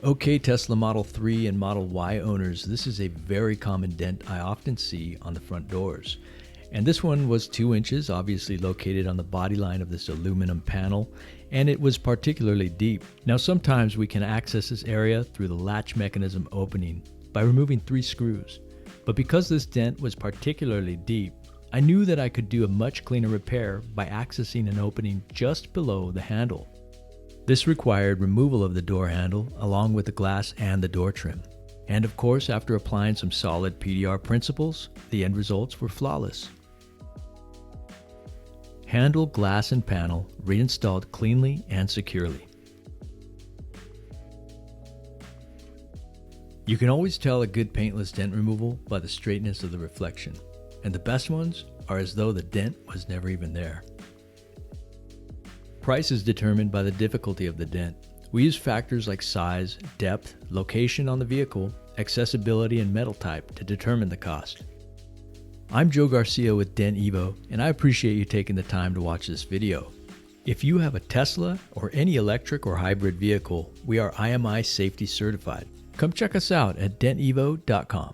Okay, Tesla Model 3 and Model Y owners, this is a very common dent I often see on the front doors. And this one was 2 inches, obviously located on the body line of this aluminum panel, and it was particularly deep. Now sometimes we can access this area through the latch mechanism opening by removing 3 screws. But because this dent was particularly deep, I knew that I could do a much cleaner repair by accessing an opening just below the handle. This required removal of the door handle along with the glass and the door trim. And of course, after applying some solid PDR principles, the end results were flawless. Handle, glass, and panel reinstalled cleanly and securely. You can always tell a good paintless dent removal by the straightness of the reflection, and the best ones are as though the dent was never even there. Price is determined by the difficulty of the dent. We use factors like size, depth, location on the vehicle, accessibility, and metal type to determine the cost. I'm Joe Garcia with Dent Evo, and I appreciate you taking the time to watch this video. If you have a Tesla or any electric or hybrid vehicle, we are IMI safety certified. Come check us out at dentevo.com.